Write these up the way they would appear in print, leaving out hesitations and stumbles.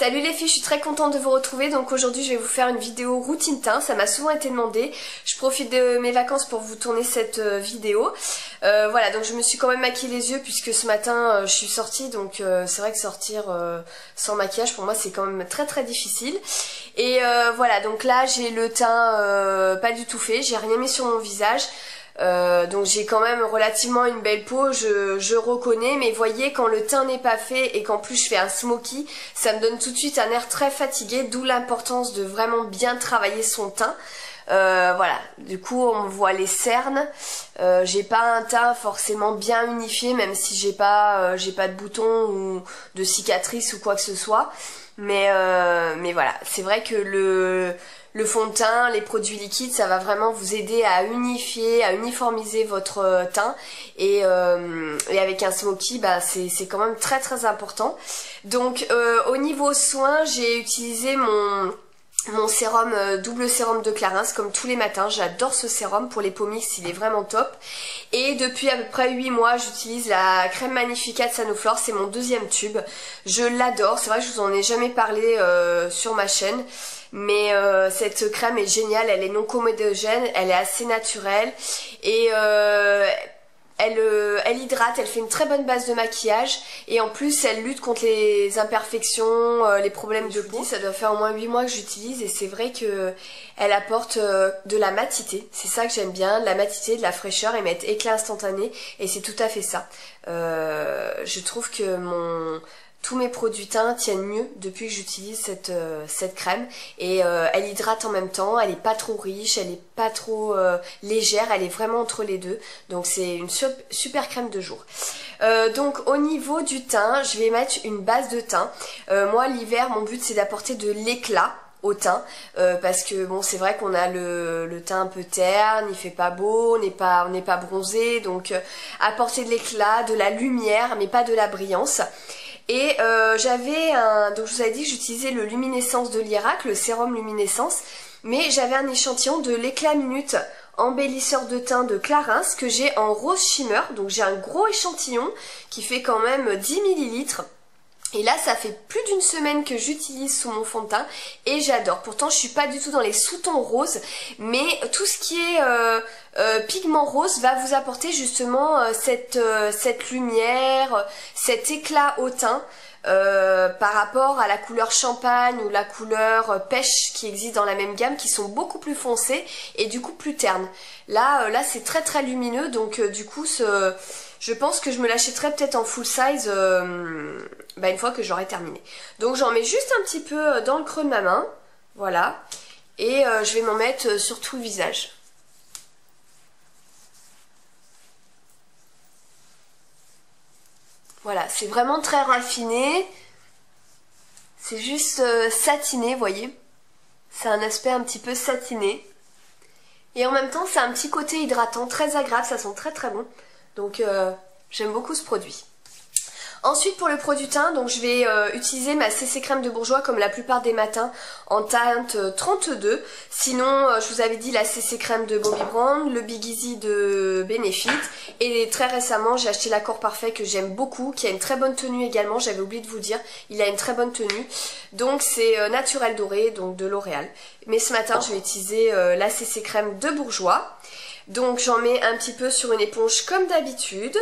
Salut les filles, je suis très contente de vous retrouver. Donc aujourd'hui je vais vous faire une vidéo routine teint, ça m'a souvent été demandé. Je profite de mes vacances pour vous tourner cette vidéo. Voilà, donc je me suis quand même maquillée les yeux puisque ce matin je suis sortie. Donc c'est vrai que sortir sans maquillage pour moi c'est quand même très difficile. Et voilà, donc là j'ai le teint pas du tout fait, j'ai rien mis sur mon visage. Donc j'ai quand même relativement une belle peau, je reconnais, mais voyez quand le teint n'est pas fait et qu'en plus je fais un smoky, ça me donne tout de suite un air très fatigué, d'où l'importance de vraiment bien travailler son teint. Voilà, du coup on voit les cernes, j'ai pas un teint forcément bien unifié, même si j'ai pas de boutons ou de cicatrices ou quoi que ce soit, mais voilà, c'est vrai que le fond de teint, les produits liquides, ça va vraiment vous aider à unifier, à uniformiser votre teint. Et avec un smoky, bah, c'est quand même très important. Donc au niveau soins, j'ai utilisé mon sérum, double sérum de Clarins comme tous les matins. J'adore ce sérum pour les peaux mixtes, il est vraiment top. Et depuis à peu près 8 mois j'utilise la crème Magnifica de Sanoflore, c'est mon deuxième tube. Je l'adore, c'est vrai que je vous en ai jamais parlé sur ma chaîne. Mais cette crème est géniale, elle est non comédogène, elle est assez naturelle et elle hydrate, elle fait une très bonne base de maquillage et en plus elle lutte contre les imperfections, les problèmes de peau. Ça doit faire au moins 8 mois que j'utilise et c'est vrai que elle apporte de la matité, c'est ça que j'aime bien, de la matité, de la fraîcheur et mettre éclat instantané et c'est tout à fait ça. Je trouve que tous mes produits teints tiennent mieux depuis que j'utilise cette crème et elle hydrate en même temps, elle est pas trop riche, elle est pas trop légère, elle est vraiment entre les deux, donc c'est une super crème de jour. Donc au niveau du teint, je vais mettre une base de teint. Moi l'hiver mon but c'est d'apporter de l'éclat au teint parce que bon c'est vrai qu'on a le teint un peu terne, il fait pas beau, on n'est pas bronzé, donc apporter de l'éclat, de la lumière mais pas de la brillance. Et donc je vous avais dit que j'utilisais le Luminescence de l'Irak, le sérum Luminescence, mais j'avais un échantillon de l'éclat minute embellisseur de teint de Clarins que j'ai en rose shimmer, donc j'ai un gros échantillon qui fait quand même 10 ml. Et là ça fait plus d'une semaine que j'utilise sous mon fond de teint et j'adore. Pourtant je suis pas du tout dans les sous-tons roses, mais tout ce qui est pigment rose va vous apporter justement cette lumière, cet éclat au teint par rapport à la couleur champagne ou la couleur pêche qui existe dans la même gamme, qui sont beaucoup plus foncées et du coup plus ternes. Là c'est très lumineux, donc du coup je pense que je me l'achèterai peut-être en full size une fois que j'aurai terminé. Donc j'en mets juste un petit peu dans le creux de ma main, voilà, et je vais m'en mettre sur tout le visage. Voilà, c'est vraiment très raffiné, c'est juste satiné, vous voyez, c'est un aspect un petit peu satiné. Et en même temps, c'est un petit côté hydratant, très agréable, ça sent très bon. Donc j'aime beaucoup ce produit. Ensuite pour le produit teint, donc je vais utiliser ma CC crème de Bourjois comme la plupart des matins en teinte 32. Sinon je vous avais dit la CC crème de Bobbi Brown, le Big Easy de Benefit et très récemment j'ai acheté l'accord parfait que j'aime beaucoup, qui a une très bonne tenue également, j'avais oublié de vous dire, il a une très bonne tenue. Donc c'est Naturel Doré, donc de L'Oréal. Mais ce matin je vais utiliser la CC crème de Bourjois. Donc j'en mets un petit peu sur une éponge comme d'habitude.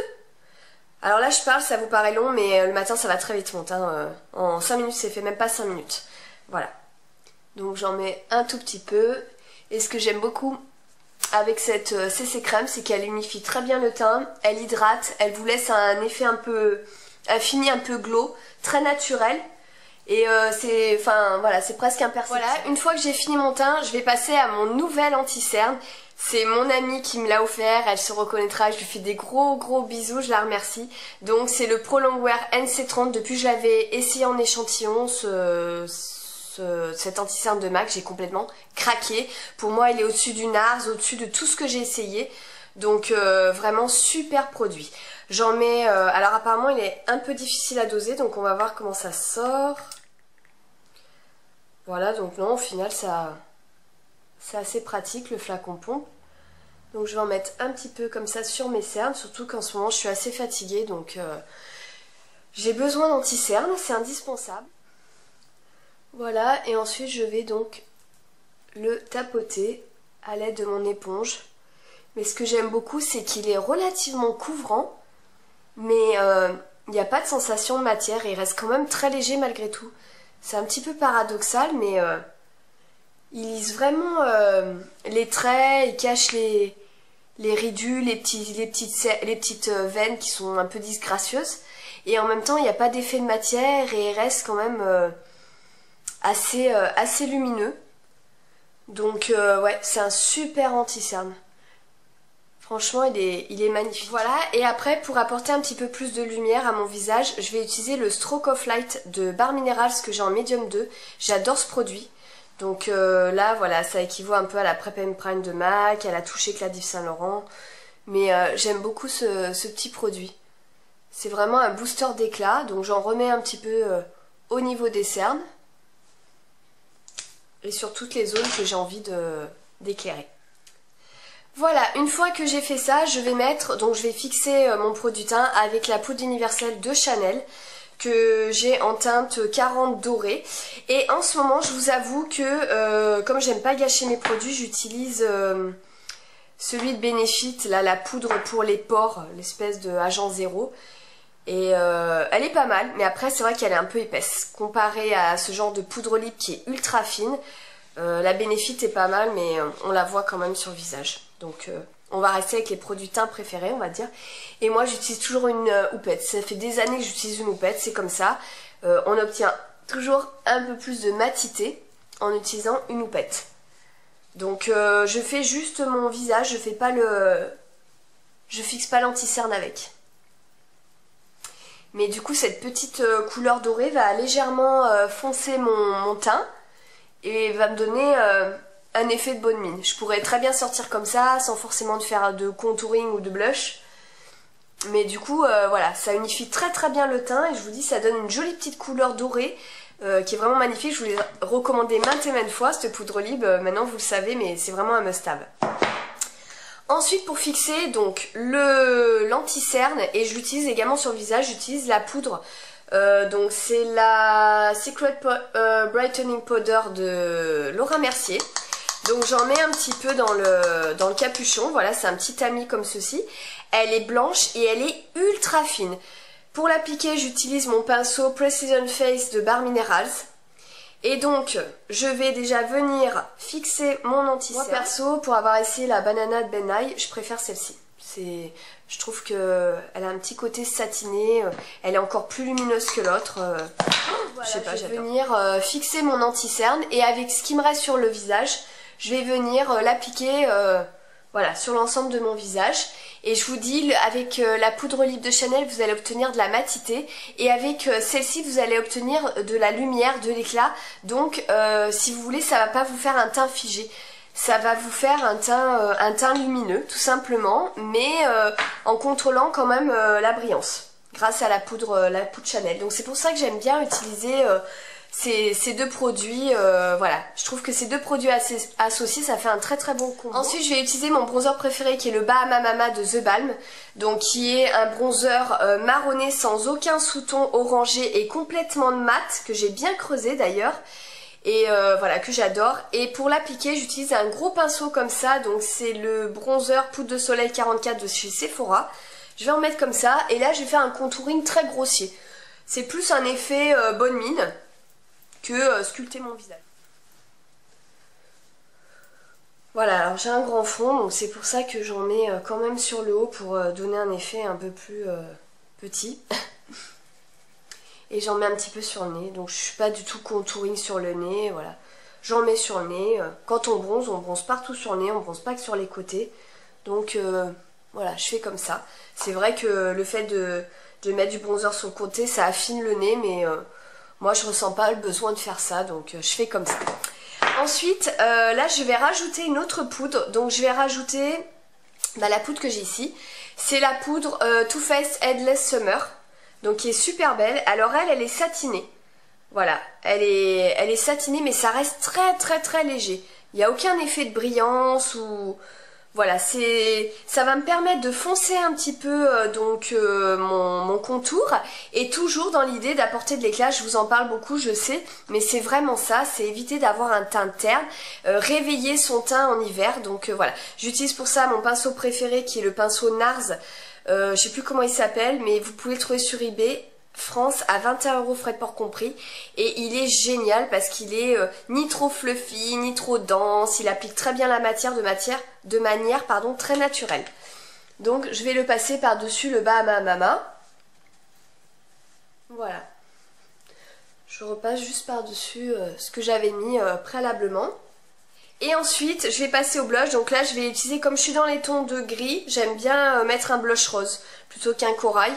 Alors là je parle, ça vous paraît long, mais le matin ça va très vite mon teint. En 5 minutes c'est fait, même pas 5 minutes. Voilà. Donc j'en mets un tout petit peu. Et ce que j'aime beaucoup avec cette CC crème, c'est qu'elle unifie très bien le teint, elle hydrate, elle vous laisse un effet un fini, un peu glow, très naturel. Et c'est presque imperceptible. Voilà, une fois que j'ai fini mon teint, je vais passer à mon nouvel anti-cerne. C'est mon amie qui me l'a offert, elle se reconnaîtra, je lui fais des gros bisous, je la remercie. Donc c'est le Pro Longwear NC30, depuis que je l'avais essayé en échantillon, cet anti-cerne de MAC, j'ai complètement craqué. Pour moi il est au-dessus du NARS, au-dessus de tout ce que j'ai essayé. Donc vraiment super produit. J'en mets, alors apparemment il est un peu difficile à doser, donc on va voir comment ça sort. Voilà, donc non, au final c'est assez pratique le flacon pompe. Donc je vais en mettre un petit peu comme ça sur mes cernes, surtout qu'en ce moment je suis assez fatiguée, donc j'ai besoin d'anti-cernes, c'est indispensable. Voilà, et ensuite je vais donc le tapoter à l'aide de mon éponge. Mais ce que j'aime beaucoup, c'est qu'il est relativement couvrant, mais il n'y a pas de sensation de matière et il reste quand même très léger malgré tout. C'est un petit peu paradoxal, mais il lisse vraiment les traits, il cache les ridules, les petites veines qui sont un peu disgracieuses. Et en même temps, il n'y a pas d'effet de matière et il reste quand même assez lumineux. Donc ouais, c'est un super anti-cerne. Franchement, il est magnifique. Voilà, et après, pour apporter un petit peu plus de lumière à mon visage, je vais utiliser le Stroke of Light de Bare Minerals que j'ai en médium 2. J'adore ce produit. Donc là, voilà, ça équivaut un peu à la Prep and Prime de MAC, à la Touche Éclat d'Yves Saint Laurent. Mais j'aime beaucoup ce petit produit. C'est vraiment un booster d'éclat, donc j'en remets un petit peu au niveau des cernes. Et sur toutes les zones que j'ai envie d'éclairer. Voilà, une fois que j'ai fait ça, je vais fixer mon produit teint avec la poudre universelle de Chanel que j'ai en teinte 40 dorée. Et en ce moment, je vous avoue que comme j'aime pas gâcher mes produits, j'utilise celui de Benefit, là, la poudre pour les pores, l'espèce de agent zéro. Et elle est pas mal, mais après c'est vrai qu'elle est un peu épaisse comparée à ce genre de poudre libre qui est ultra fine. La Benefit est pas mal, mais on la voit quand même sur le visage. Donc on va rester avec les produits teints préférés, on va dire. Et moi j'utilise toujours une houppette. Ça fait des années que j'utilise une houppette, c'est comme ça. On obtient toujours un peu plus de matité en utilisant une houppette. Donc je fais juste mon visage, je fixe pas l'anti-cerne avec. Mais du coup cette petite couleur dorée va légèrement foncer mon teint et va me donner un effet de bonne mine. Je pourrais très bien sortir comme ça sans forcément faire de contouring ou de blush. Mais du coup voilà, ça unifie très très bien le teint et je vous dis ça donne une jolie petite couleur dorée qui est vraiment magnifique. Je vous l'ai recommandé maintes et maintes fois cette poudre libre, maintenant vous le savez, mais c'est vraiment un must-have. Ensuite pour fixer donc l'anti-cerne, et je l'utilise également sur le visage, j'utilise la poudre, donc c'est la Secret Brightening Powder de Laura Mercier. Donc j'en mets un petit peu dans le capuchon, voilà, c'est un petit tamis comme ceci. Elle est blanche et elle est ultra fine. Pour l'appliquer, j'utilise mon pinceau Precision Face de Bare Minerals. Et donc, je vais déjà venir fixer mon anti-cerne. Moi perso, pour avoir essayé la banana de Ben Nye, je préfère celle-ci. Je trouve qu'elle a un petit côté satiné, elle est encore plus lumineuse que l'autre. Voilà, je sais pas, j'adore. Je vais venir fixer mon anti-cerne et avec ce qui me reste sur le visage, je vais venir l'appliquer voilà, sur l'ensemble de mon visage. Et je vous dis, avec la poudre libre de Chanel, vous allez obtenir de la matité. Et avec celle-ci, vous allez obtenir de la lumière, de l'éclat. Donc, si vous voulez, ça va pas vous faire un teint figé. Ça va vous faire un teint lumineux, tout simplement. Mais en contrôlant quand même la brillance. Grâce à la poudre Chanel. Donc, c'est pour ça que j'aime bien utiliser ces deux produits, voilà, je trouve que ces deux produits associés, ça fait un très très bon combo. Ensuite, je vais utiliser mon bronzer préféré qui est le Bahama Mama de The Balm, donc qui est un bronzer marronné sans aucun sous-ton orangé et complètement mat, que j'ai bien creusé d'ailleurs, et voilà, que j'adore. Et pour l'appliquer, j'utilise un gros pinceau comme ça, donc c'est le bronzer poudre de soleil 44 de chez Sephora. Je vais en mettre comme ça, et là je vais faire un contouring très grossier. C'est plus un effet bonne mine que sculpter mon visage. Voilà, alors j'ai un grand fond, donc c'est pour ça que j'en mets quand même sur le haut pour donner un effet un peu plus petit. Et j'en mets un petit peu sur le nez, donc je suis pas du tout contouring sur le nez, voilà. J'en mets sur le nez. Quand on bronze partout sur le nez, on bronze pas que sur les côtés. Donc voilà, je fais comme ça. C'est vrai que le fait de mettre du bronzer sur le côté, ça affine le nez, mais moi je ressens pas le besoin de faire ça, donc je fais comme ça. Ensuite, là je vais rajouter une autre poudre, donc je vais rajouter la poudre que j'ai ici. C'est la poudre Too Faced Headless Summer, donc qui est super belle. Alors elle est satinée, voilà, elle est satinée, mais ça reste très très très léger. Il n'y a aucun effet de brillance ou... Voilà, ça va me permettre de foncer un petit peu mon contour et toujours dans l'idée d'apporter de l'éclat. Je vous en parle beaucoup, je sais, mais c'est vraiment ça, c'est éviter d'avoir un teint terne, réveiller son teint en hiver. Donc voilà, j'utilise pour ça mon pinceau préféré qui est le pinceau NARS. Je sais plus comment il s'appelle, mais vous pouvez le trouver sur eBay. France à 21 €, frais de port compris, et il est génial parce qu'il est ni trop fluffy ni trop dense, il applique très bien la matière de manière très naturelle. Donc je vais le passer par dessus le Bahama Mama, voilà, je repasse juste par dessus ce que j'avais mis préalablement. Et ensuite je vais passer au blush. Donc là je vais utiliser, comme je suis dans les tons de gris, j'aime bien mettre un blush rose plutôt qu'un corail.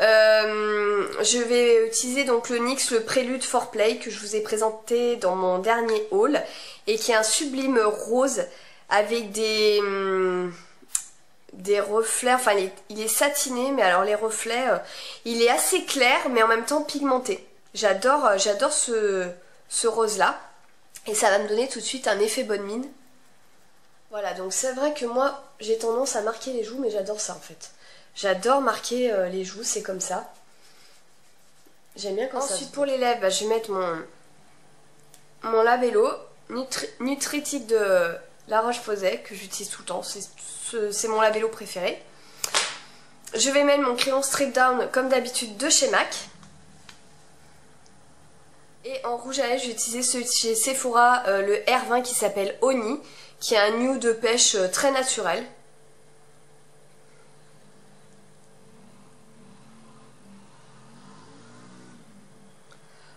Je vais utiliser donc le NYX, le Prélude Foreplay que je vous ai présenté dans mon dernier haul et qui est un sublime rose avec des reflets, enfin il est satiné, mais alors les reflets, il est assez clair mais en même temps pigmenté. J'adore ce rose là et ça va me donner tout de suite un effet bonne mine. Voilà, donc c'est vrai que moi j'ai tendance à marquer les joues, mais j'adore ça en fait. J'adore marquer les joues, c'est comme ça. J'aime bien quand ça. Ensuite pour les lèvres, bah, je vais mettre mon labello Nutritique de La Roche-Posay que j'utilise tout le temps. C'est mon labello préféré. Je vais mettre mon crayon Strip Down comme d'habitude de chez MAC. Et en rouge à lèvres, j'ai utilisé celui de chez Sephora, le R20 qui s'appelle Oni, qui est un nude de pêche très naturel.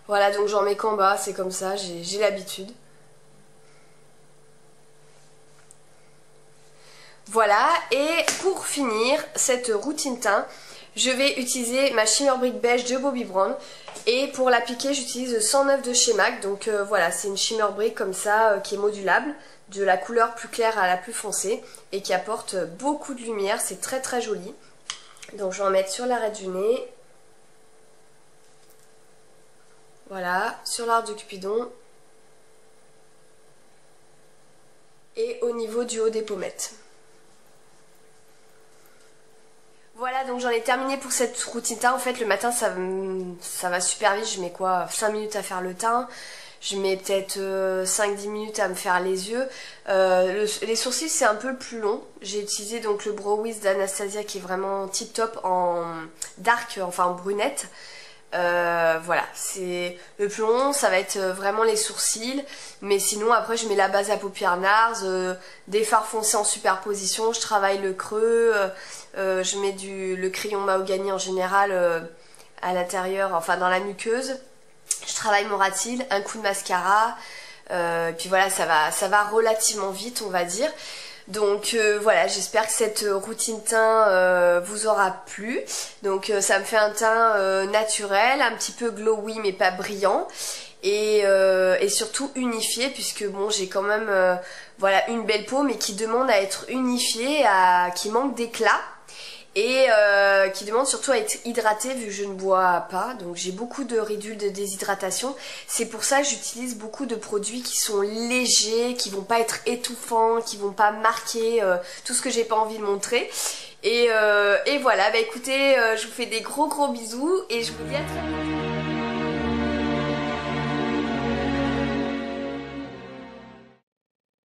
Voilà, donc j'en mets qu'en bas, c'est comme ça, j'ai l'habitude. Voilà, et pour finir cette routine teint, je vais utiliser ma Shimmer Brick Beige de Bobbi Brown. Et pour l'appliquer, j'utilise 109 de chez MAC. Donc voilà, c'est une Shimmer Brick comme ça, qui est modulable, de la couleur plus claire à la plus foncée, et qui apporte beaucoup de lumière, c'est très très joli. Donc je vais en mettre sur l'arrêt du nez. Voilà, sur l'arc de Cupidon et au niveau du haut des pommettes. Voilà, donc j'en ai terminé pour cette routine teint. En fait, le matin, ça va super vite. Je mets quoi, 5 minutes à faire le teint. Je mets peut-être 5-10 minutes à me faire les yeux. Les sourcils, c'est un peu plus long. J'ai utilisé donc le Brow Wiz d'Anastasia qui est vraiment tip top en dark, enfin en brunette. Voilà, c'est le plus long, ça va être vraiment les sourcils, mais sinon après je mets la base à paupières NARS, des fards foncés en superposition, je travaille le creux, je mets le crayon mahogany en général à l'intérieur, enfin dans la muqueuse, je travaille mon rat cils, un coup de mascara, puis voilà, ça va relativement vite on va dire. Donc voilà, j'espère que cette routine teint vous aura plu. Donc ça me fait un teint naturel, un petit peu glowy mais pas brillant. Et surtout unifié, puisque bon, j'ai quand même voilà, une belle peau mais qui demande à être unifiée, qui manque d'éclat. Et qui demande surtout à être hydratée vu que je ne bois pas, donc j'ai beaucoup de ridules de déshydratation. C'est pour ça que j'utilise beaucoup de produits qui sont légers, qui vont pas être étouffants, qui vont pas marquer tout ce que j'ai pas envie de montrer. Et voilà, bah écoutez, je vous fais des gros bisous et je vous dis à très bientôt.